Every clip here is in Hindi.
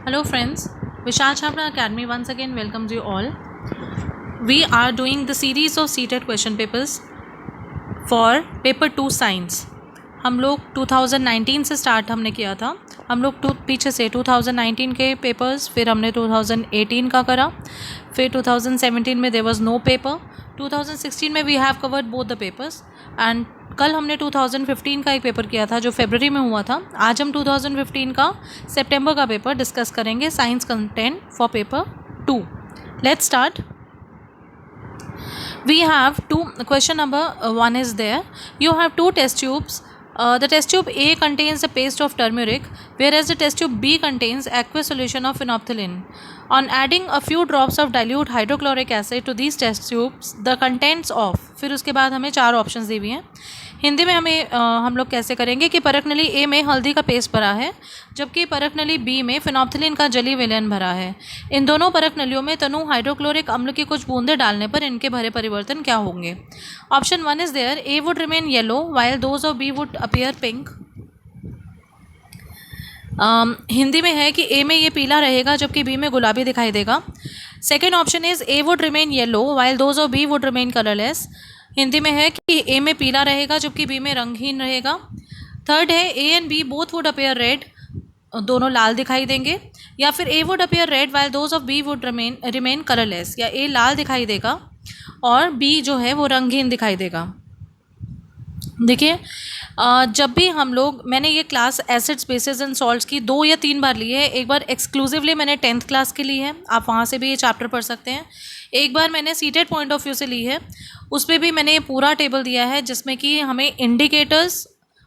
Hello friends, Vishal Chhabra Academy once again welcomes you all. We are doing the series of seated question papers for paper 2 science. हम लोग 2019 से स्टार्ट हमने किया था. हम लोग पीछे से 2019 के पेपर्स, फिर हमने 2018 का करा, फिर 2017 में देयर वाज नो पेपर, 2016 में we have covered both the papers and कल हमने 2015 का एक पेपर किया था जो फरवरी में हुआ था. आज हम 2015 का सितंबर का पेपर डिस्कस करेंगे, science content for paper 2. Let's start. We have question number 1 is there. You have two test tubes. The test tube A contains a paste of turmeric, whereas the test tube B contains aqueous solution of phenolphthalein. On adding a few drops of dilute hydrochloric acid to these test tubes, the contents of, फिर उसके बाद हमें 4 ऑप्शंस दी हुई हैं. हिंदी में हम लोग कैसे करेंगे कि परख नली ए में हल्दी का पेस्ट भरा है, जबकि परख नली बी में फिनॉप्थिलीन का जली विलयन भरा है. इन दोनों परख नलियों में तनु हाइड्रोक्लोरिक अम्ल की कुछ बूंदें डालने पर इनके भरे परिवर्तन क्या होंगे. Option 1 is there. A would remain yellow while those of B would appear pink. Hindi में है कि ए में ये पीला रहेगा जबकि बी में गुलाबी दिखाई देगा. Second option is A would remain yellow while those of B would remain colourless. Hindi में है कि ए में पीला रहेगा जबकि बी में रंगहीन रहेगा. थर्ड है A and B both would appear red, दोनों लाल दिखाई देंगे. या फिर A would appear red while those of B would remain colourless, या ए लाल दिखाई देगा और बी जो है वो रंगहीन दिखाई देगा. देखिए, जब भी हम लोग, मैंने ये class acids bases and salts की 2 या 3 बार ली है. एक बार एक्सक्लूसिवली मैंने 10th क्लास की ली है, आप वहाँ से भी ये चैप्टर पढ़ सकते हैं. एक बार मैंने सीटेड पॉइंट ऑफ व्यू से ली है, उस पर भी मैंने ये पूरा टेबल दिया है जिसमें कि हमें इंडिकेटर्स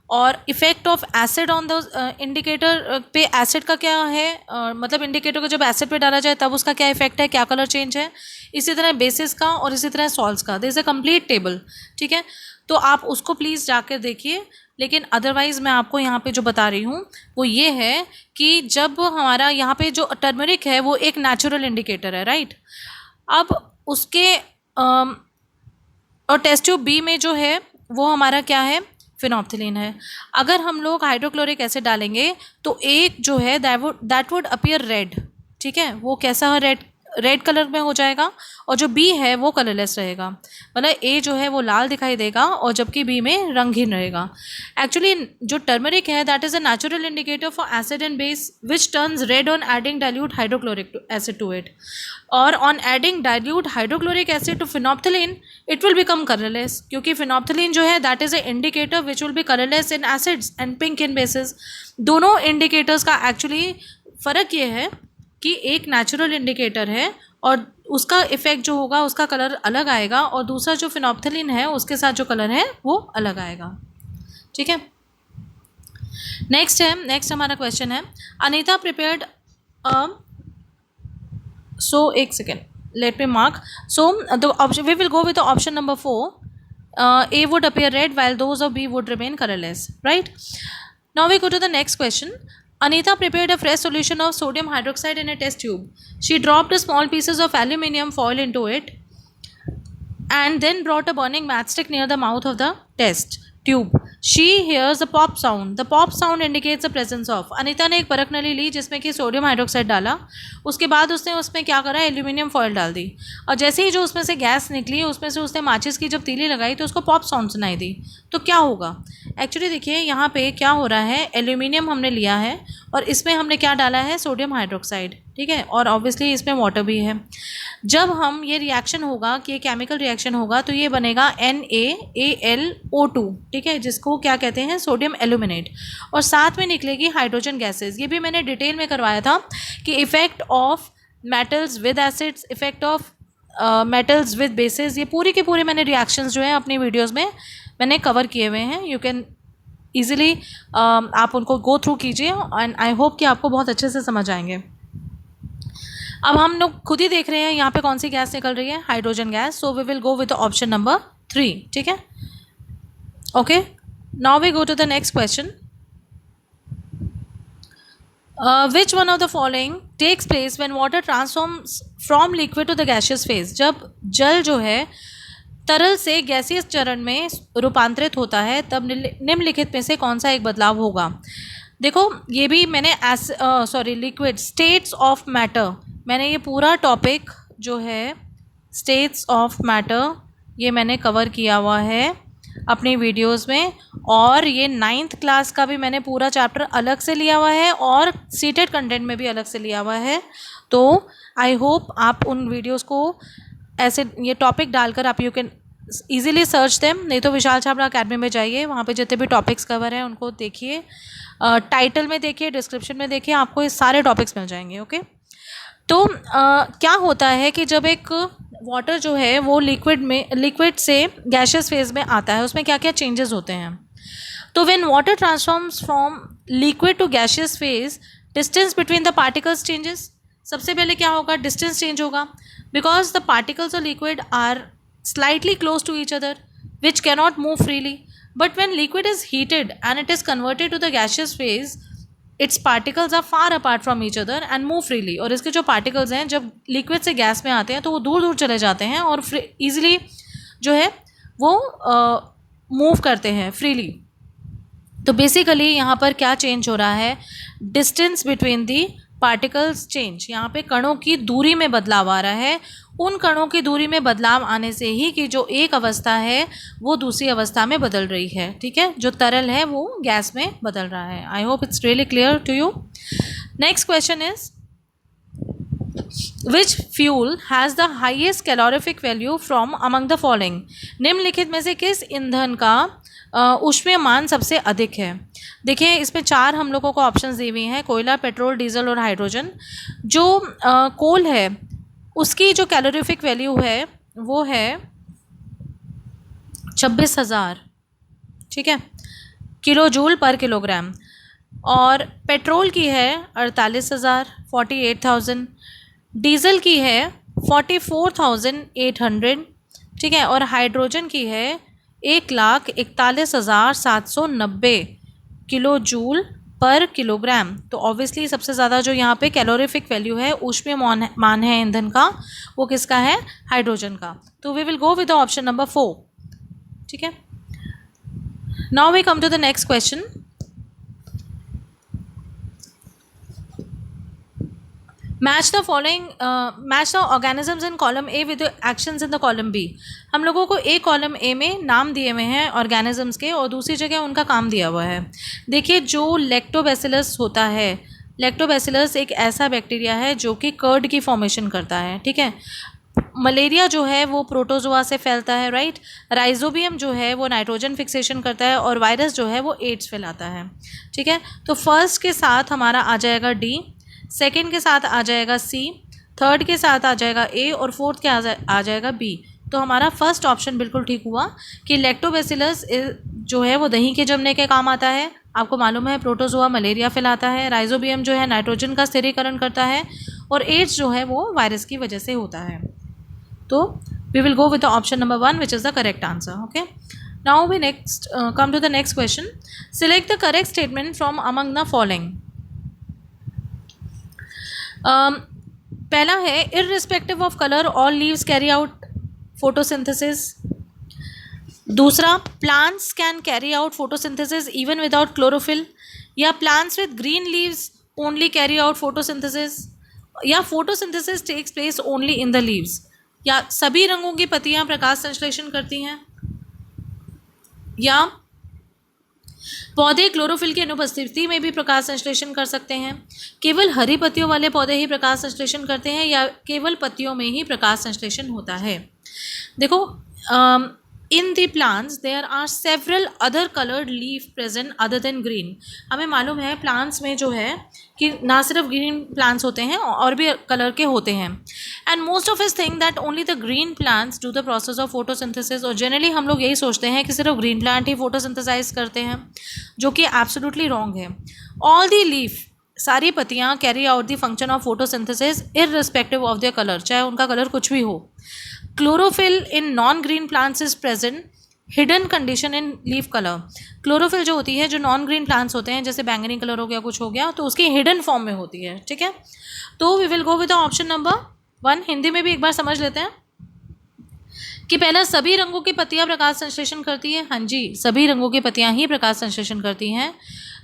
और effect of acid on the indicator पे एसिड का क्या है, मतलब इंडिकेटर को जब एसिड पे डाला जाए तब उसका क्या इफेक्ट है, क्या कलर चेंज है, इसी तरह बेसिस का और इसी तरह सॉल्ट्स का. This is a complete table. ठीक है, तो आप उसको प्लीज़ जाकर देखिए. लेकिन अदरवाइज़ मैं आपको यहाँ पे जो बता रही हूँ वो ये है कि जब हमारा यहाँ पे जो टर्मरिक है वो एक नेचुरल इंडिकेटर है, राइट. अब उसके और टेस्ट ट्यूब बी में जो है वो हमारा क्या है, फिनॉप्थिलीन है. अगर हम लोग हाइड्रोक्लोरिक एसिड डालेंगे तो एक जो है दैट वुड अपीयर रेड. ठीक है, वो कैसा है, रेड कलर में हो जाएगा, और जो बी है वो कलरलेस रहेगा. मतलब ए जो है वो लाल दिखाई देगा और जबकि बी में रंगहीन रहेगा. एक्चुअली जो टर्मरिक है that is a natural indicator for acid and base which turns red on adding dilute hydrochloric acid to it, और on adding dilute hydrochloric acid to phenolphthalein it will become colourless, क्योंकि फिनॉप्थिलीन जो है that is a indicator which will be colourless in acids and pink in bases. दोनों इंडिकेटर्स का एक्चुअली फ़र्क ये है कि एक नेचुरल इंडिकेटर है और उसका इफेक्ट जो होगा उसका कलर अलग आएगा, और दूसरा जो फिनॉप्थिलीन है उसके साथ जो कलर है वो अलग आएगा. ठीक है, नेक्स्ट हमारा क्वेश्चन है. अनीता प्रिपेयर्ड सो एक second, let me mark. So the option we will go with the option number 4. A would appear red while those of B would remain colorless, right? Now we go to the next question. Anita prepared a fresh solution of sodium hydroxide in a test tube. She dropped small pieces of aluminium foil into it and then brought a burning matchstick near the mouth of the test tube. She hears a pop sound. The pop sound indicates the presence of. Anita ने एक परख नली ली जिसमें कि सोडियम हाइड्रोक्साइड डाला, उसके बाद उसने उसमें क्या करा, एल्यूमिनियम फॉयल डाल दी, और जैसे ही जो उसमें से गैस निकली उसमें से उसने माचिस की जब तीली लगाई तो उसको पॉप साउंड सुनाई दी. तो क्या होगा. एक्चुअली देखिए यहाँ पे क्या हो रहा है, एल्यूमिनियम हमने लिया है और इसमें हमने क्या डाला है, सोडियम हाइड्रोक्साइड. ठीक है, और ऑब्वियसली इसमें वाटर भी है. जब हम ये रिएक्शन होगा कि ये केमिकल रिएक्शन होगा तो ये बनेगा NaAlO2. ठीक है, जिसको क्या कहते हैं, सोडियम एल्यूमिनेट, और साथ में निकलेगी हाइड्रोजन गैसेस. ये भी मैंने डिटेल में करवाया था कि effect of metals with acids, effect of metals with basis, ये पूरी के पूरे मैंने रिएक्शंस जो हैं अपनी वीडियोज़ में मैंने कवर किए हुए हैं. यू कैन ईजिली आप उनको गो थ्रू कीजिए एंड आई होप कि आपको बहुत अच्छे से समझ आएंगे. अब हम लोग खुद ही देख रहे हैं यहाँ पे कौन सी गैस निकल रही है, hydrogen gas. So we will go with option number 3. ठीक है, okay. Now we go to the next question. Which one of the following takes place when water transforms from liquid to the gaseous phase. जब जल जो है तरल से गैसियस चरण में रूपांतरित होता है तब निम्नलिखित में से कौन सा एक बदलाव होगा. देखो ये भी मैंने लिक्विड स्टेट्स ऑफ मैटर, मैंने ये पूरा टॉपिक जो है स्टेट्स ऑफ मैटर ये मैंने कवर किया हुआ है अपनी वीडियोस में, और ये 9th क्लास का भी मैंने पूरा चैप्टर अलग से लिया हुआ है और सीटेड कंटेंट में भी अलग से लिया हुआ है। तो आई होप आप उन वीडियोस को ऐसे ये टॉपिक डालकर आप you can easily search them, नहीं तो विशाल छाबड़ा अकेडमी में जाइए, वहाँ पे जितने भी टॉपिक्स कवर हैं उनको देखिए, टाइटल में देखिए, डिस्क्रिप्शन में देखिए, आपको ये सारे टॉपिक्स मिल जाएंगे। ओके, तो क्या होता है कि जब एक वाटर जो है वो लिक्विड से गैशियस फेज में आता है, उसमें क्या क्या चेंजेस होते हैं। तो when water transforms from liquid to gaseous phase, distance between the particles changes. सबसे पहले क्या होगा, डिस्टेंस चेंज होगा, because the particles of liquid are slightly close to each other which cannot move freely, but when liquid is heated and it is converted to the gaseous phase, its particles are far apart from each other and move freely। और इसके जो particles हैं जब liquid से gas में आते हैं तो वो दूर दूर चले जाते हैं और easily जो है वो move करते हैं freely। तो बेसिकली यहाँ पर क्या चेंज हो रहा है, distance between the particles change, यहाँ पे कणों की दूरी में बदलाव आ रहा है। उन कणों की दूरी में बदलाव आने से ही कि जो एक अवस्था है वो दूसरी अवस्था में बदल रही है, ठीक है, जो तरल है वो गैस में बदल रहा है। I hope it's really clear to you. Next question is which fuel has the highest calorific value from among the following. निम्नलिखित में से किस ईंधन का ऊष्मीयमान सबसे अधिक है। देखिए इसमें 4 हम लोगों को ऑप्शंस दी हुई हैं, कोयला, पेट्रोल, डीजल और हाइड्रोजन। जो कोल है उसकी जो कैलोरीफिक वैल्यू है वो है 26,000, ठीक है, किलो जूल पर किलोग्राम, और पेट्रोल की है 48,000 48,000, डीजल की है 44,800, ठीक है, और हाइड्रोजन की है 1,41,790 किलो जूल पर किलोग्राम। तो ऑब्वियसली सबसे ज़्यादा जो यहाँ पे कैलोरीफिक वैल्यू है ऊष्मीय मान है ईंधन का, वो किसका है, हाइड्रोजन का। तो we will go with the option number 4, ठीक है। Now we come to the next question. Match the organisms in column A with actions in the column B. हम लोगों को ए कॉलम ए में नाम दिए हुए हैं ऑर्गेनिजम्स के और दूसरी जगह उनका काम दिया हुआ है। देखिए जो लैक्टोबैसिलस होता है, लैक्टोबैसिलस एक ऐसा बैक्टीरिया है जो कि कर्ड की फॉर्मेशन करता है, ठीक है। मलेरिया जो है वो प्रोटोजोआ से फैलता है, राइट। राइजोबियम जो है वो नाइट्रोजन फिक्सेशन करता है और वायरस जो है वो एड्स फैलाता है, ठीक है। तो फर्स्ट के साथ हमारा आ जाएगा डी, सेकंड के साथ आ जाएगा सी, थर्ड के साथ आ जाएगा ए और फोर्थ के आ जाएगा बी। तो हमारा फर्स्ट ऑप्शन बिल्कुल ठीक हुआ कि लैक्टोबैसिलस जो है वो दही के जमने के काम आता है। आपको मालूम है प्रोटोजोआ मलेरिया फैलाता है, राइजोबियम जो है नाइट्रोजन का स्थिरीकरण करता है और एड्स जो है वो वायरस की वजह से होता है। तो we will go with the option number 1 which is the correct answer. Okay, now we next come to the next question. Select the correct statement from among the following. पहला है irrespective of colour all leaves carry out photosynthesis. दूसरा plants can carry out photosynthesis even without chlorophyll, या plants with green leaves only carry out photosynthesis, या photosynthesis takes place only in the leaves, या सभी रंगों की पत्तियां प्रकाश संश्लेषण करती हैं, या पौधे क्लोरोफिल की अनुपस्थिति में भी प्रकाश संश्लेषण कर सकते हैं, केवल हरी पत्तियों वाले पौधे ही प्रकाश संश्लेषण करते हैं, या केवल पत्तियों में ही प्रकाश संश्लेषण होता है। देखो in the plants there are several other coloured leaf present other than green. हमें मालूम है प्लांट्स में जो है कि ना सिर्फ ग्रीन प्लांट्स होते हैं और भी कलर के होते हैं, and most of us think that only the green plants do the process of photosynthesis. और जनरली हम लोग यही सोचते हैं कि सिर्फ ग्रीन प्लांट ही फोटोसिंथेसाइज करते हैं, जो कि एब्सोल्युटली रॉन्ग है। ऑल दी लीफ, सारी पत्तियाँ carry out the function of photosynthesis irrespective of their colour, चाहे उनका कलर कुछ भी हो। Chlorophyll in non green plants is present hidden condition in leaf colour. Chlorophyll जो होती है जो नॉन ग्रीन प्लांट्स होते हैं, जैसे बैंगनी कलर हो गया, कुछ हो गया, तो उसकी हिडन फॉर्म में होती है, ठीक है। तो we will go with the option number 1। Hindi में भी एक बार समझ लेते हैं कि पहला सभी रंगों की पत्तियां प्रकाश संश्लेषण करती हैं। हाँ जी, सभी रंगों की पत्तियां ही प्रकाश संश्लेषण करती हैं।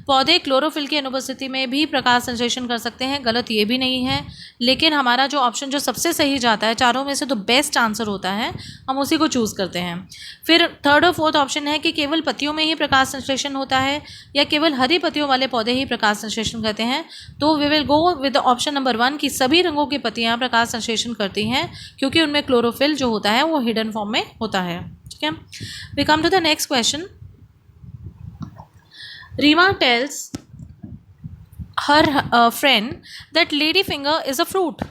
पौधे क्लोरोफिल की अनुपस्थिति में भी प्रकाश संश्लेषण कर सकते हैं, गलत ये भी नहीं है, लेकिन हमारा जो ऑप्शन जो सबसे सही जाता है चारों में से तो बेस्ट आंसर होता है, हम उसी को चूज़ करते हैं। फिर थर्ड और फोर्थ ऑप्शन है कि केवल पत्तियों में ही प्रकाश संश्लेषण होता है या केवल हरी पत्तियों वाले पौधे ही प्रकाश संश्लेषण करते हैं, तो we will go with option number 1 कि सभी रंगों की पत्तियाँ प्रकाश संश्लेषण करती हैं क्योंकि उनमें क्लोरोफिल जो होता है वो हिडन फॉर्म में होता है। ठीक है, we come to the next question. Rima tells her friend that ladyfinger is a fruit.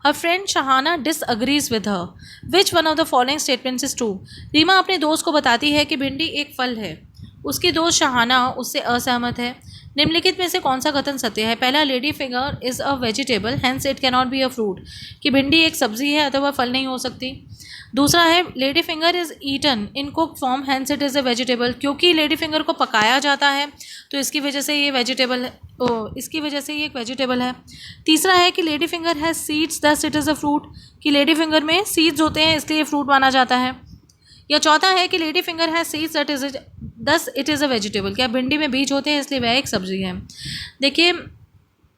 Her friend Shahana disagrees with her. Which one of the following statements is true? Rima अपने दोस्त को बताती है कि भिंडी एक फल है। उसकी दोस्त शहाना उससे असहमत है। निम्नलिखित में से कौन सा कथन सत्य है? पहला, lady finger is a vegetable hence it cannot be a fruit, कि भिंडी एक सब्जी है अथवा फल नहीं हो सकती। दूसरा है, lady finger is eaten in cook form hence it is a vegetable, क्योंकि लेडी फिंगर को पकाया जाता है तो इसकी वजह से ये वेजिटेबल है, इसकी वजह से ये एक वेजिटेबल है। तीसरा है कि lady finger has seeds thus it is a fruit, कि लेडी फिंगर में सीड्स होते हैं इसलिए फ्रूट माना जाता है। या चौथा है कि lady finger has seeds that is thus it is a vegetable, क्या भिंडी में बीज होते हैं इसलिए वह एक सब्जी है। देखिए,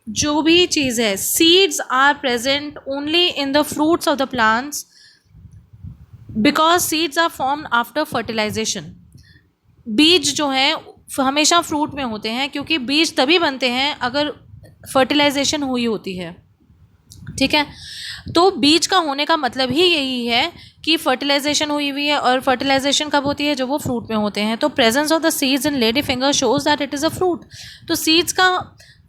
जो भी चीज़ है, seeds are present only in the fruits of the plants because seeds are formed after fertilisation. बीज जो हैं हमेशा फ्रूट में होते हैं क्योंकि बीज तभी बनते हैं अगर फर्टिलाइजेशन हुई होती है। ठीक है, तो बीज का होने का मतलब ही यही है कि फर्टिलाइजेशन हुई हुई है, और फर्टिलाइजेशन कब होती है? जब वो फ्रूट में होते हैं। तो presence of the seeds in lady finger shows that it is a fruit. तो सीड्स का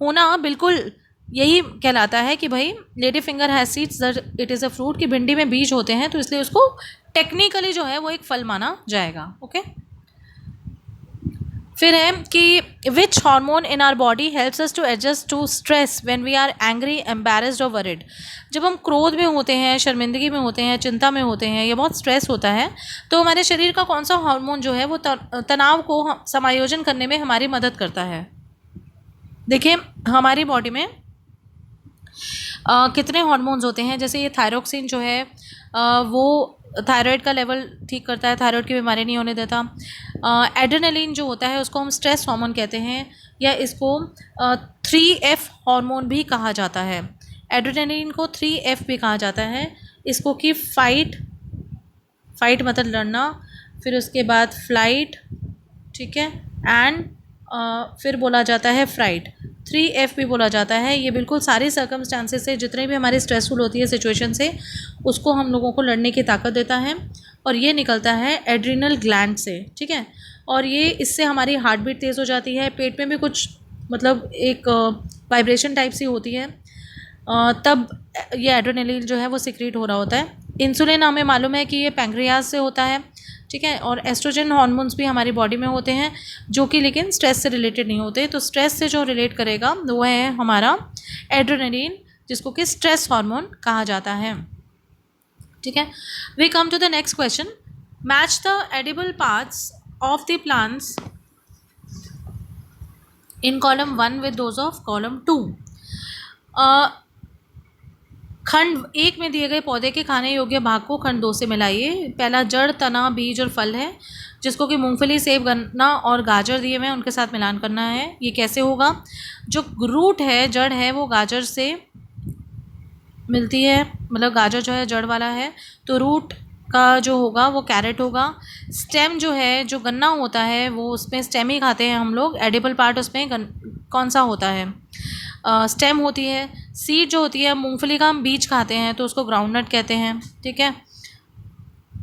होना बिल्कुल यही कहलाता है कि भाई lady finger has seeds that it is a fruit, कि भिंडी में बीज होते हैं तो इसलिए उसको टेक्निकली जो है वो एक फल माना जाएगा। ओके, फिर है कि which hormone in our body helps us to adjust to stress when we are angry, embarrassed और वरिड। जब हम क्रोध में होते हैं, शर्मिंदगी में होते हैं, चिंता में होते हैं या बहुत स्ट्रेस होता है, तो हमारे शरीर का कौन सा हार्मोन जो है वो तनाव को समायोजन करने में हमारी मदद करता है। देखिए, हमारी बॉडी में कितने हार्मोन्स होते हैं, जैसे ये थायरोक्सिन जो है वो थायराइड का लेवल ठीक करता है, थायराइड की बीमारी नहीं होने देता। एड्रेनलिन जो होता है उसको हम स्ट्रेस हार्मोन कहते हैं, या इसको 3F हार्मोन भी कहा जाता है। एड्रेनलिन को 3F भी कहा जाता है। इसको कि फाइट मतलब लड़ना, फिर उसके बाद फ्लाइट, ठीक है, एंड फिर बोला जाता है फ्राइट। 3F भी बोला जाता है। ये बिल्कुल सारी सर्कमस्टांसेस से, जितने भी हमारी स्ट्रेसफुल होती है सिचुएशन से, उसको हम लोगों को लड़ने की ताकत देता है, और ये निकलता है एड्रिनल ग्लैंड से। ठीक है, और ये इससे हमारी हार्ट बीट तेज़ हो जाती है, पेट में भी कुछ मतलब एक वाइब्रेशन टाइप सी होती है, तब ये एड्रेनलिन जो है वो सिक्रीट हो रहा होता है। इंसुलिन हमें मालूम है कि ये पैंक्रियाज से होता है। ठीक है, और एस्ट्रोजन हार्मोन्स भी हमारी बॉडी में होते हैं जो कि लेकिन स्ट्रेस से रिलेटेड नहीं होते। तो स्ट्रेस से जो रिलेट करेगा वो है हमारा एड्रेनलिन, जिसको कि स्ट्रेस हार्मोन कहा जाता है। ठीक है, we come to the next question. Match the edible parts of the plants in column 1 with those of column 2। खंड 1 में दिए गए पौधे के खाने योग्य भाग को खंड 2 से मिलाइए। पहला जड़, तना, बीज और फल है, जिसको कि मूंगफली, सेब, गन्ना और गाजर दिए हुए हैं, उनके साथ मिलान करना है। ये कैसे होगा? जो रूट है, जड़ है, वो गाजर से मिलती है, मतलब गाजर जो है जड़ वाला है, तो रूट का जो होगा वो कैरेट होगा। स्टेम जो है, जो गन्ना होता है, वो उसमें स्टेम ही खाते हैं हम लोग। एडिबल पार्ट उसमें कौन सा होता है? स्टेम होती है। सीड जो होती है, मूंगफली का हम बीज खाते हैं तो उसको ग्राउंडनट कहते हैं। ठीक है,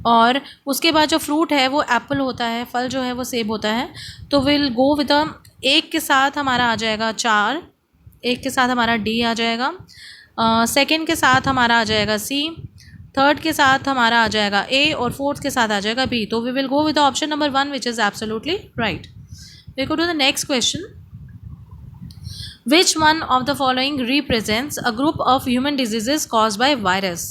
और उसके बाद जो फ्रूट है वो एप्पल होता है, फल जो है वो सेब होता है। तो विल गो विद एक के साथ हमारा आ जाएगा 4, एक के साथ हमारा डी आ जाएगा, सेकंड के साथ हमारा आ जाएगा सी, थर्ड के साथ हमारा आ जाएगा ए, और फोर्थ के साथ आ जाएगा बी। तो we will go with option number 1 which is absolutely right. We go to the next question. Which one of the following represents a group of human diseases caused by virus?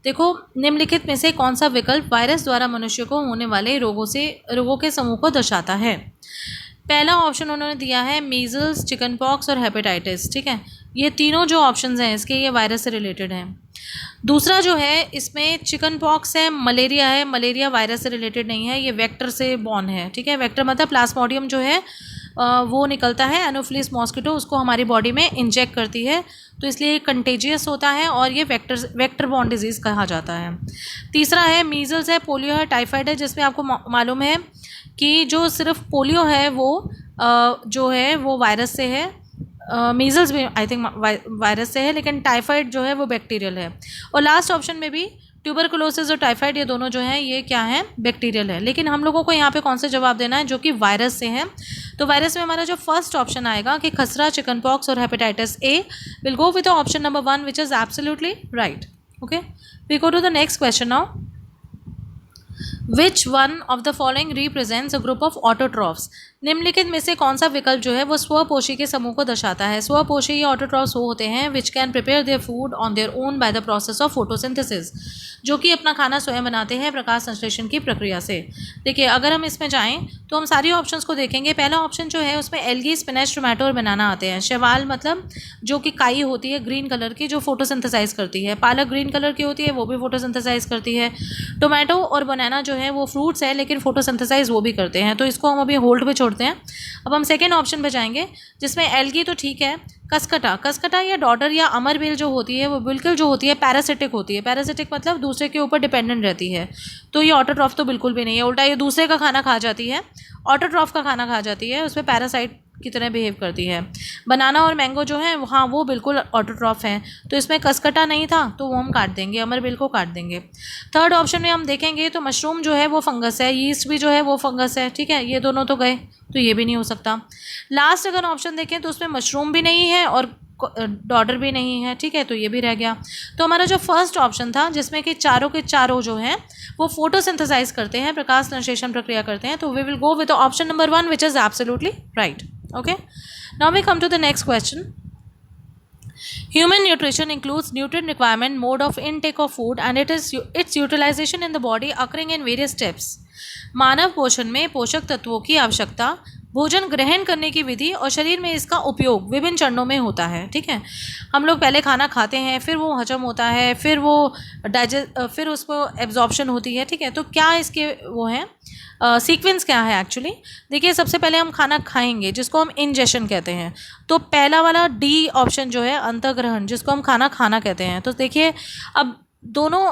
देखो, निम्नलिखित में से कौन सा विकल्प वायरस द्वारा मनुष्य को होने वाले रोगों के समूह को दर्शाता है? पहला ऑप्शन उन्होंने दिया है मीजल्स, चिकन पॉक्स और हेपेटाइटिस। ठीक है, ये तीनों जो ऑप्शंस हैं इसके, ये वायरस से रिलेटेड हैं। दूसरा जो है इसमें चिकन पॉक्स है, मलेरिया है। मलेरिया वायरस से रिलेटेड नहीं है, ये वेक्टर से बॉर्न है। ठीक है, वेक्टर मतलब प्लाज्मोडियम जो है वो निकलता है एनोफिलिस मॉस्किटो, उसको हमारी बॉडी में इंजेक्ट करती है, तो इसलिए कंटेजियस होता है और ये वेक्टर बॉर्न डिजीज़ कहा जाता है। तीसरा है मीजल्स है, पोलियो है, टाइफाइड है, जिसमें आपको मालूम है कि जो सिर्फ पोलियो है वो जो है वो वायरस से है, मीजल्स भी आई थिंक वायरस से है, लेकिन टाइफाइड जो है वो बैक्टीरियल है। और लास्ट ऑप्शन में भी ट्यूबरकुलोसिस और टाइफाइड ये दोनों जो हैं ये क्या है, बैक्टीरियल है। लेकिन हम लोगों को यहाँ पे कौन सा जवाब देना है, जो कि वायरस से है। तो वायरस में हमारा जो फर्स्ट ऑप्शन आएगा कि खसरा, चिकन पॉक्स और hepatitis A, will go with option number 1 which is absolutely right. Okay, we go to the next question now. Which one of the following represents a group of autotrophs? निम्नलिखित में से कौन सा विकल्प जो है वो स्वपोषी के समूह को दर्शाता है? स्वपोषी या ऑटोट्रॉफ्स वो होते हैं which can prepare their food on their own by the process of photosynthesis, जो कि अपना खाना स्वयं बनाते हैं प्रकाश संश्लेषण की प्रक्रिया से। देखिए, अगर हम इसमें जाएं तो हम सारी ऑप्शंस को देखेंगे। पहला ऑप्शन जो है उसमें एल्गी, स्पिनच, टोमेटो और बनाना आते हैं। शैवाल मतलब जो कि काई होती है ग्रीन कलर की, जो फोटोसिंथेसाइज करती है। पालक ग्रीन कलर की होती है, वो भी फोटोसिंथेसाइज करती है। टोमेटो और बनाना जो है वो फ्रूट्स है, लेकिन फोटोसिंथेसाइज वो भी करते हैं, तो इसको हम अभी होल्ड पे छोड़ते हैं। अब हम सेकेंड ऑप्शन पे जाएंगे जिसमें एल्गी तो ठीक है। कसकटा या डॉटर या अमरबेल जो होती है वो बिल्कुल जो होती है पैरासिटिक होती है। पैरासिटिक मतलब दूसरे के ऊपर डिपेंडेंट रहती है, तो ये ऑटोट्रॉफ तो बिल्कुल भी नहीं है। उल्टा ये दूसरे का खाना खा जाती है, ऑटोट्रॉफ का खाना खा जाती है, उसमें पैरासाइट की तरह बिहेव करती है। बनाना और मैंगो जो है हाँ वो बिल्कुल ऑटोट्रॉफ हैं, तो इसमें कसकटा नहीं था तो वो हम काट देंगे, अमरबेल को काट देंगे। थर्ड ऑप्शन में हम देखेंगे तो मशरूम जो है वो फंगस है, यीस्ट भी जो है वो फंगस है, ठीक है, ये दोनों तो गए, तो ये भी नहीं हो सकता। लास्ट अगर ऑप्शन देखें तो उसमें मशरूम भी नहीं है और डॉटर भी नहीं है, ठीक है, तो ये भी रह गया। तो हमारा जो फर्स्ट ऑप्शन था जिसमें कि चारों के चारों जो हैं वो फोटोसिंथेसाइज करते हैं, प्रकाश संश्लेषण प्रक्रिया करते हैं, तो we will go with option number 1 which is absolutely right. Okay, now we come to the next question. Human nutrition includes nutrient requirement, mode of intake of food and its utilization in the body occurring in various steps. मानव पोषण में पोषक तत्वों की आवश्यकता, भोजन ग्रहण करने की विधि और शरीर में इसका उपयोग विभिन्न चरणों में होता है, ठीक है। हम लोग पहले खाना खाते हैं, फिर वो हजम होता है, फिर वो फिर उसको एब्जॉर्प्शन होती है, ठीक है। तो क्या इसके वो हैं सीक्वेंस क्या है एक्चुअली? देखिए, सबसे पहले हम खाना खाएंगे जिसको हम इंजेशन कहते हैं, तो पहला वाला डी ऑप्शन जो है अंतर्ग्रहण, जिसको हम खाना खाना कहते हैं। तो देखिए, अब दोनों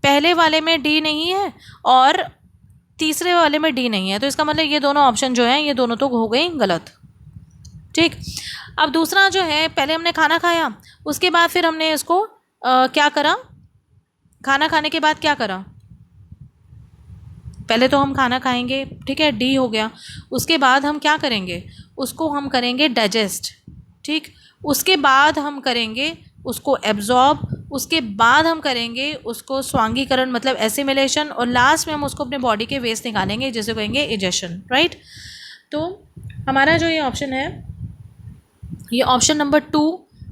पहले वाले में डी नहीं है और तीसरे वाले में डी नहीं है, तो इसका मतलब ये दोनों ऑप्शन जो हैं ये दोनों तो हो गई गलत, ठीक। अब दूसरा जो है, पहले हमने खाना खाया, उसके बाद फिर हमने इसको क्या करा, खाना खाने के बाद क्या करा, पहले तो हम खाना खाएंगे, ठीक है, डी हो गया। उसके बाद हम क्या करेंगे, उसको हम करेंगे डाइजेस्ट, ठीक। उसके बाद हम करेंगे उसको एब्जॉर्ब, उसके बाद हम करेंगे उसको स्वांगीकरण मतलब एसिमिलेशन, और लास्ट में हम उसको अपने बॉडी के वेस्ट निकालेंगे जिसे कहेंगे इजेशन, राइट। तो हमारा जो ये ऑप्शन है, ये ऑप्शन नंबर 2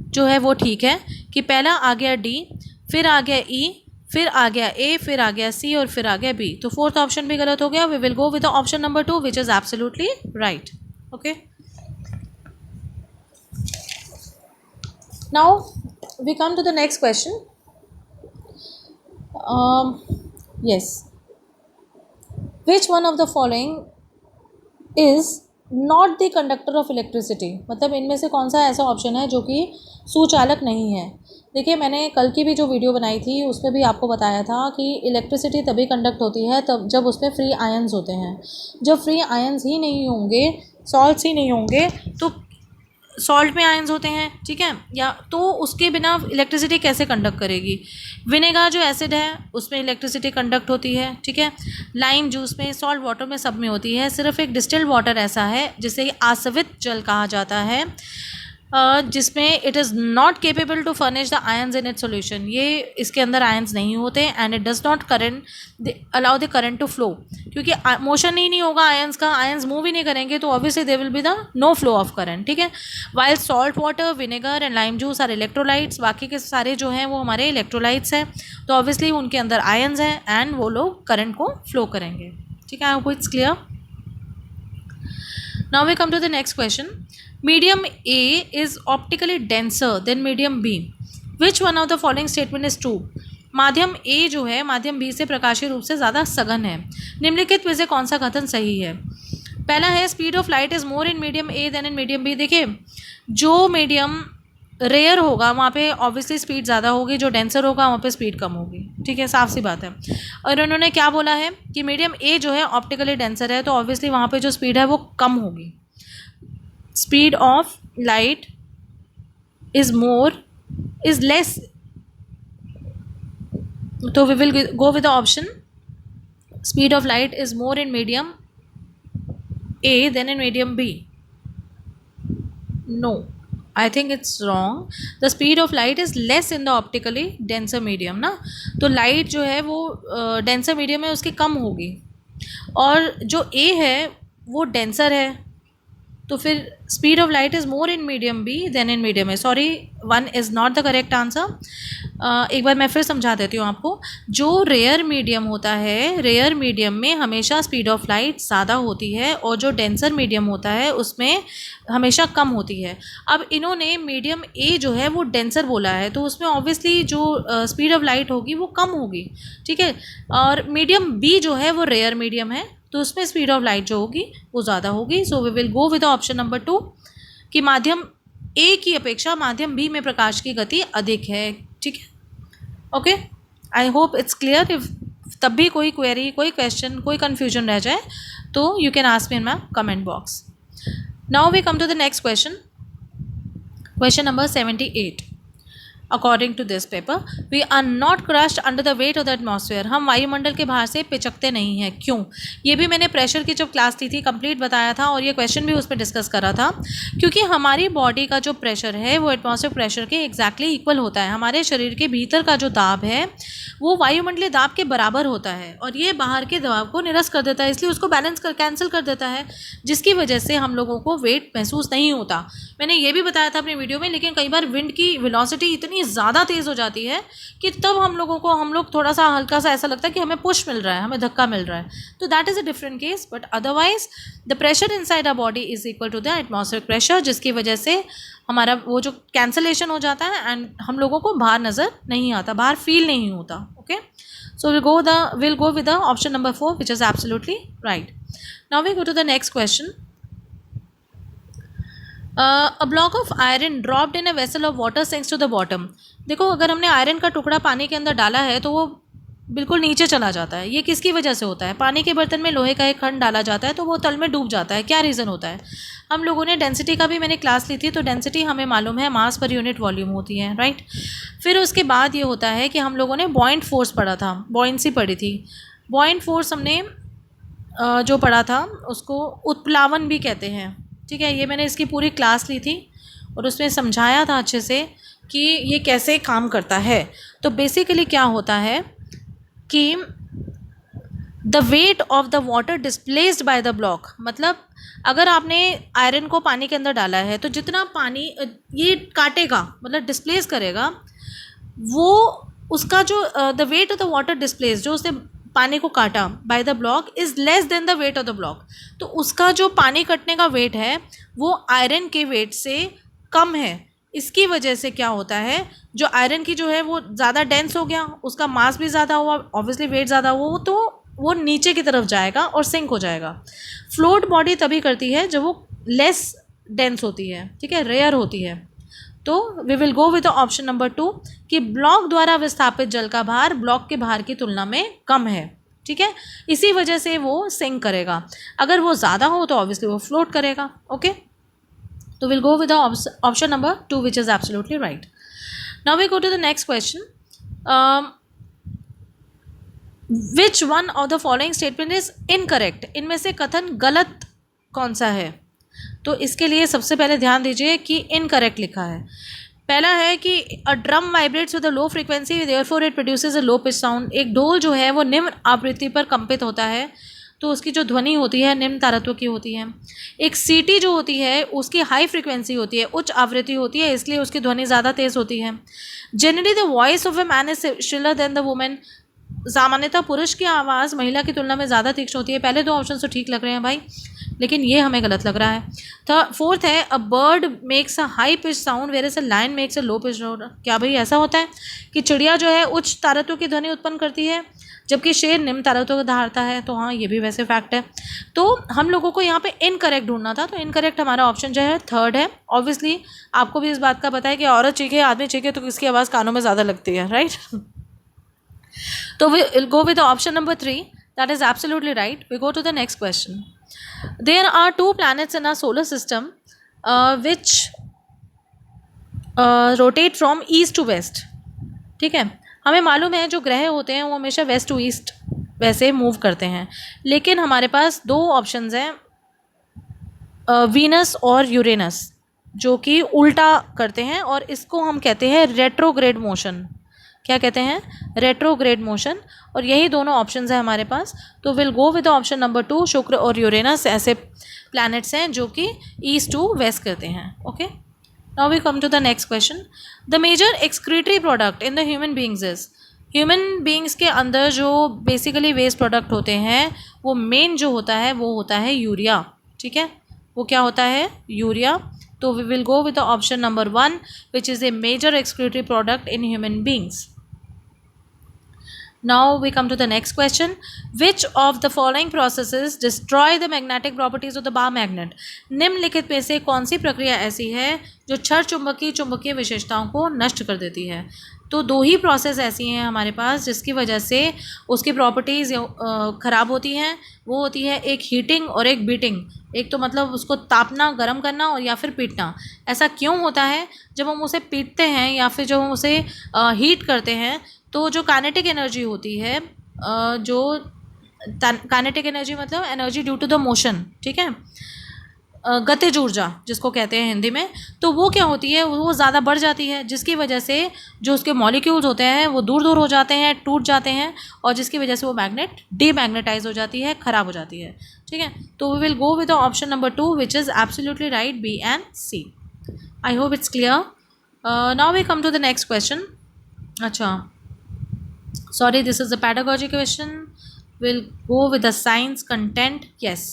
जो है वो ठीक है कि पहला आ गया डी, फिर आ गया ई, फिर आ गया ए, फिर आ गया सी और फिर आ गया बी, तो फोर्थ ऑप्शन भी गलत हो गया। We will go with the option number 2 which is absolutely right. Okay, now we come to the next question. Yes, which one of the following is not the conductor of electricity? मतलब इनमें से कौन सा ऐसा ऑप्शन है जो कि सुचालक नहीं है? देखिए, मैंने कल की भी जो वीडियो बनाई थी उसमें भी आपको बताया था कि इलेक्ट्रिसिटी तभी कंडक्ट होती है तब जब उसमें फ्री आयंस होते हैं। जब फ्री आयंस ही नहीं होंगे, सॉल्ट्स ही नहीं होंगे, तो सॉल्ट में आयंस होते हैं, ठीक है, या तो उसके बिना इलेक्ट्रिसिटी कैसे कंडक्ट करेगी? विनेगर जो एसिड है उसमें इलेक्ट्रिसिटी कंडक्ट होती है, ठीक है, लाइम जूस में, सॉल्ट वाटर में, सब में होती है। सिर्फ एक डिस्टिल्ड वाटर ऐसा है जिसे आसवित जल कहा जाता है, जिसमें it is not capable to furnish the ions in it solution. ये इसके अंदर आयंस नहीं होते and it does not current allow the current to flow, क्योंकि मोशन ही नहीं होगा आयंस का, आयंस मूव ही नहीं करेंगे, तो obviously they will be the no flow of current, ठीक है। While salt water, vinegar and lime juice are electrolytes, बाकी के सारे जो हैं वो हमारे इलेक्ट्रोलाइट्स हैं, तो ऑब्वियसली उनके अंदर आयंस हैं एंड वो लोग करंट को फ्लो करेंगे, ठीक है। I hope it's clear. Now we come to the next question. Medium A is optically denser than medium B. Which one of the following statement is true? माध्यम A जो है माध्यम B से प्रकाशीय रूप से ज़्यादा सघन है। निम्नलिखित में से कौन सा कथन सही है? पहला है speed of light is more in medium A than in medium B. देखिए जो मीडियम रेयर होगा वहाँ पे ऑब्वियसली स्पीड ज़्यादा होगी, जो डेंसर होगा वहाँ पे स्पीड कम होगी, ठीक है, साफ सी बात है। और उन्होंने क्या बोला है कि मीडियम ए जो है ऑप्टिकली डेंसर है, तो ऑब्वियसली वहाँ पे जो स्पीड है वो कम होगी। Speed of light is less, तो we will go with the option speed of light is more in medium A than in medium B. No, I think it's wrong. The speed of light is less in the optically denser medium ना, तो लाइट जो है वो डेंसर मीडियम है उसकी कम होगी, और जो A है वो डेंसर है, तो फिर speed of light is more in medium B than in medium A. Sorry, 1 is not the correct answer. एक बार मैं फिर समझा देती हूँ आपको। जो रेयर मीडियम होता है, रेयर मीडियम में हमेशा स्पीड ऑफ लाइट ज़्यादा होती है, और जो डेंसर मीडियम होता है उसमें हमेशा कम होती है। अब इन्होंने मीडियम ए जो है वो डेंसर बोला है, तो उसमें ऑब्वियसली जो स्पीड ऑफ लाइट होगी वो कम होगी, ठीक है। और मीडियम बी जो है वो रेयर मीडियम है, तो उसमें स्पीड ऑफ लाइट जो होगी वो ज़्यादा होगी। So we will go with option number 2 कि माध्यम ए की अपेक्षा माध्यम बी में प्रकाश की गति अधिक है, ठीक है। Okay, I hope it's clear. If तब भी कोई क्वेरी, कोई क्वेश्चन, कोई कन्फ्यूजन रह जाए तो you can ask me in my comment box. Now we come to the next question, question number 78। According to this paper, we are not crushed under the weight of the atmosphere. हम वायुमंडल के बाहर से पिचकते नहीं हैं, क्यों? ये भी मैंने प्रेशर की जब क्लास ली थी कंप्लीट बताया था, और ये क्वेश्चन भी उस पर डिस्कस करा था। क्योंकि हमारी बॉडी का जो प्रेशर है वो एटमॉस्फेयर प्रेशर के एग्जैक्टली इक्वल होता है। हमारे शरीर के भीतर का जो दाब है वो वायुमंडलीय दाब के बराबर होता है, और ये बाहर के दबाव को निरस्त कर देता है, इसलिए उसको कैंसिल कर देता है, जिसकी वजह से हम लोगों को वेट महसूस नहीं होता। मैंने ये भी बताया था अपनी वीडियो में, लेकिन कई बार विंड की वेलोसिटी इतनी ज़्यादा तेज़ हो जाती है कि तब हम लोग थोड़ा सा हल्का सा ऐसा लगता है कि हमें पुश मिल रहा है, हमें धक्का मिल रहा है, तो that is a different case. But otherwise the pressure inside our body is equal to the atmospheric pressure, जिसकी वजह से हमारा वो जो कैंसलेशन हो जाता है एंड हम लोगों को बाहर नज़र नहीं आता, बाहर फील नहीं होता। Okay, so will go with the option number 4 which is absolutely right. Now we go to the next question. A block of iron dropped in a vessel of water sinks to the bottom. देखो, अगर हमने आयरन का टुकड़ा पानी के अंदर डाला है तो वो बिल्कुल नीचे चला जाता है। ये किसकी वजह से होता है? पानी के बर्तन में लोहे का एक खंड डाला जाता है तो वो तल में डूब जाता है। क्या रीज़न होता है? हम लोगों ने डेंसिटी का भी मैंने क्लास ली थी, तो डेंसिटी हमें मालूम है मास पर यूनिट वॉल्यूम होती है, राइट। फिर उसके बाद ये होता है कि हम लोगों ने बॉइंट फोर्स पढ़ा था, बॉयंसी पढ़ी थी। बॉइंट फोर्स हमने जो पढ़ा था उसको उत्प्लावन भी कहते हैं, ठीक है। ये मैंने इसकी पूरी क्लास ली थी और उसमें समझाया था अच्छे से कि ये कैसे काम करता है। तो बेसिकली क्या होता है कि the weight of the water displaced by the block, मतलब अगर आपने आयरन को पानी के अंदर डाला है तो जितना पानी ये काटेगा, मतलब डिस्प्लेस करेगा, वो उसका जो the weight of the water displace, जो उसने पानी को काटा by the block, is less than the weight of the block. तो उसका जो पानी कटने का वेट है वो आयरन के वेट से कम है। इसकी वजह से क्या होता है, जो आयरन की जो है वो ज़्यादा डेंस हो गया, उसका मास भी ज़्यादा हुआ, ऑब्वियसली वेट ज़्यादा हुआ, तो वो नीचे की तरफ जाएगा और सिंक हो जाएगा। फ्लोट बॉडी तभी करती है जब वो लेस डेंस होती है, ठीक है, रेयर होती है। तो we will go with the option number 2 कि ब्लॉक द्वारा विस्थापित जल का भार ब्लॉक के भार की तुलना में कम है, ठीक है। इसी वजह से वो सिंक करेगा। अगर वो ज़्यादा हो तो ऑब्वियसली वो फ्लोट करेगा। ओके, तो will go with the option number 2 which is absolutely right. Now we go to the next question. Which one of the following statement is incorrect? इनमें से कथन गलत कौन सा है? तो इसके लिए सबसे पहले ध्यान दीजिए कि इनकरेक्ट लिखा है। पहला है कि a drum vibrates with a low frequency therefore it produces a low pitch sound. एक ढोल जो है वो निम्न आवृत्ति पर कंपित होता है, तो उसकी जो ध्वनि होती है निम्न तारत्व की होती है। एक सीटी जो होती है उसकी हाई फ्रीक्वेंसी होती है, उच्च आवृत्ति होती है, इसलिए उसकी ध्वनि ज़्यादा तेज़ होती है। Generally the voice of a man is shriller than the women. सामान्यतः पुरुष की आवाज़ महिला की तुलना में ज़्यादा तीक्ष्ण होती है। पहले 2 ऑप्शन तो ठीक लग रहे हैं भाई, लेकिन ये हमें गलत लग रहा है। फोर्थ है a bird makes a high pitch sound where a lion makes a low pitch sound. क्या भाई ऐसा होता है कि चिड़िया जो है उच्च तारत्व की ध्वनि उत्पन्न करती है, जबकि शेर निम्न तारतों को धारता है, तो हाँ ये भी वैसे फैक्ट है। तो हम लोगों को यहाँ पे इनकरेक्ट ढूंढना था, तो इनकरेक्ट हमारा ऑप्शन जो है थर्ड है। ऑब्वियसली आपको भी इस बात का पता है कि औरत चीखे आदमी चीखे तो किसकी आवाज़ कानों में ज़्यादा लगती है, राइट। तो we will go with option number 3, that is absolutely right. We go to the next question. There are 2 planets in our solar system which rotate from east to west. ठीक है, हमें मालूम है जो ग्रह होते हैं वो हमेशा वेस्ट टू ईस्ट वैसे मूव करते हैं, लेकिन हमारे पास 2 ऑप्शंस हैं, वीनस और यूरेनस, जो कि उल्टा करते हैं और इसको हम कहते हैं रेट्रोग्रेड मोशन। क्या कहते हैं? Retrograde motion. और यही दोनों ऑप्शंस हैं हमारे पास, तो will go with option number 2। शुक्र और यूरेनस ऐसे प्लैनेट्स हैं जो कि ईस्ट टू वेस्ट करते हैं। Okay, now we come to the next question. The major excretory product in the human beings is. Human beings के अंदर जो बेसिकली वेस्ट प्रोडक्ट होते हैं वो मेन जो होता है वो होता है यूरिया। ठीक है, वो क्या होता है? यूरिया। तो we will go with the option number 1 which is a major excretory product in human beings. Now we come to the next question. Which of the following processes destroy the magnetic properties of the bar magnet? निम्नलिखित में से कौन सी प्रक्रिया ऐसी है जो क्षर चुंबकीय विशेषताओं को नष्ट कर देती है? तो 2 ही प्रोसेस ऐसी हैं हमारे पास जिसकी वजह से उसकी प्रॉपर्टीज़ ख़राब होती हैं। वो होती है एक हीटिंग और एक बीटिंग। एक तो मतलब उसको तापना, गर्म करना, और या फिर पीटना। ऐसा क्यों होता है? जब हम उसे पीटते हैं या फिर जब हम उसे हीट करते हैं तो जो काइनेटिक एनर्जी होती है, जो काइनेटिक एनर्जी मतलब energy due to the motion, ठीक है, गतिज ऊर्जा जिसको कहते हैं हिंदी में, तो वो क्या होती है? वो ज़्यादा बढ़ जाती है, जिसकी वजह से जो उसके मॉलिक्यूल्स होते हैं वो दूर दूर हो जाते हैं, टूट जाते हैं, और जिसकी वजह से वो मैग्नेट डीमैग्नेटाइज हो जाती है, ख़राब हो जाती है। ठीक है, तो we will go with the option number 2 which is absolutely right, B and C. I hope it's clear. Now we come to the next question. अच्छा, sorry, this is a pedagogy question. We'll go with the science content. Yes,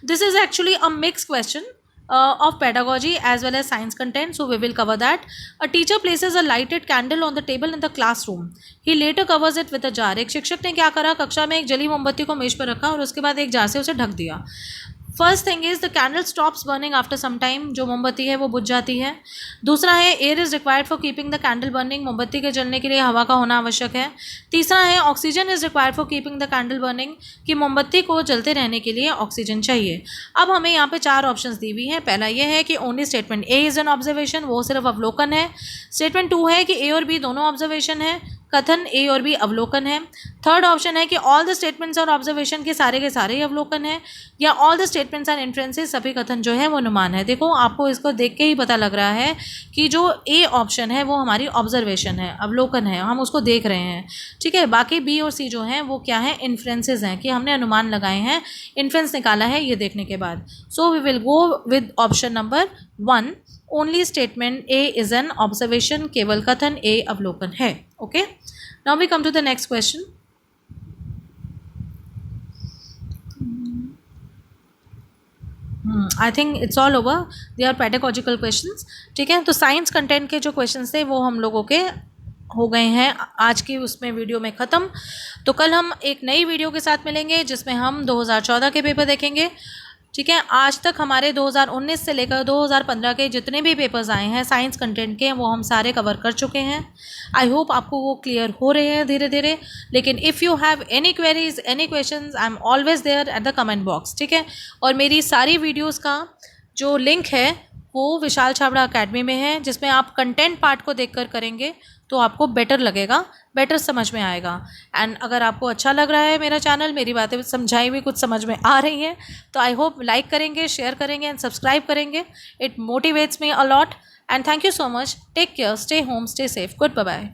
this is actually a mixed question of pedagogy as well as science content, so we will cover that. A teacher places a lighted candle on the table in the classroom. He later covers it with a jar. एक शिक्षक ने क्या करा? कक्षा में एक जली मोमबत्ती को मेज पर रखा और उसके बाद एक जार से उसे ढक दिया। First thing is the candle stops burning after some time. जो मोमबत्ती है वो बुझ जाती है। दूसरा है air is required for keeping the candle burning. मोमबत्ती के जलने के लिए हवा का होना आवश्यक है। तीसरा है oxygen is required for keeping the candle burning, कि मोमबत्ती को जलते रहने के लिए ऑक्सीजन चाहिए। अब हमें यहाँ पे 4 ऑप्शंस दी हुई हैं। पहला ये है कि only statement A is an observation, वो सिर्फ अवलोकन है। स्टेटमेंट 2 है कि ए और बी दोनों ऑब्जर्वेशन है, कथन ए और बी अवलोकन है। थर्ड ऑप्शन है कि ऑल द स्टेटमेंट्स और ऑब्जर्वेशन के सारे ही अवलोकन है, या all the statements and inferences, सभी कथन जो है वो अनुमान है। देखो, आपको इसको देख के ही पता लग रहा है कि जो ए ऑप्शन है वो हमारी ऑब्जर्वेशन है, अवलोकन है, हम उसको देख रहे हैं। ठीक है, बाकी बी और सी जो हैं वो क्या है? इन्फ्रेंसेस हैं, कि हमने अनुमान लगाए हैं, इन्फ्रेंस निकाला है ये देखने के बाद। So we will go with option number 1, only statement A is an observation, केवल कथन ए अवलोकन है। Okay, now we come to the next question. I think it's all over, they are pedagogical questions. ठीक है, तो साइंस कंटेंट के जो क्वेश्चंस थे वो हम लोगों के हो गए हैं आज की उसमें वीडियो में ख़त्म। तो कल हम एक नई वीडियो के साथ मिलेंगे जिसमें हम 2014 के पेपर देखेंगे। ठीक है, आज तक हमारे 2019 से लेकर 2015 के जितने भी पेपर्स आए हैं साइंस कंटेंट के, वो हम सारे कवर कर चुके हैं। आई होप आपको वो क्लियर हो रहे हैं धीरे धीरे। लेकिन if you have any queries, any questions, I am always there at the comment box. ठीक है, और मेरी सारी वीडियोज़ का जो लिंक है वो विशाल छाबड़ा अकेडमी में है, जिसमें आप कंटेंट पार्ट को देखकर करेंगे तो आपको बेटर लगेगा, बेटर समझ में आएगा। एंड अगर आपको अच्छा लग रहा है मेरा चैनल, मेरी बातें समझाई हुई कुछ समझ में आ रही हैं, तो आई होप लाइक करेंगे, शेयर करेंगे एंड सब्सक्राइब करेंगे। It motivates me a lot and thank you so much. Take care, stay home, stay safe, good bye.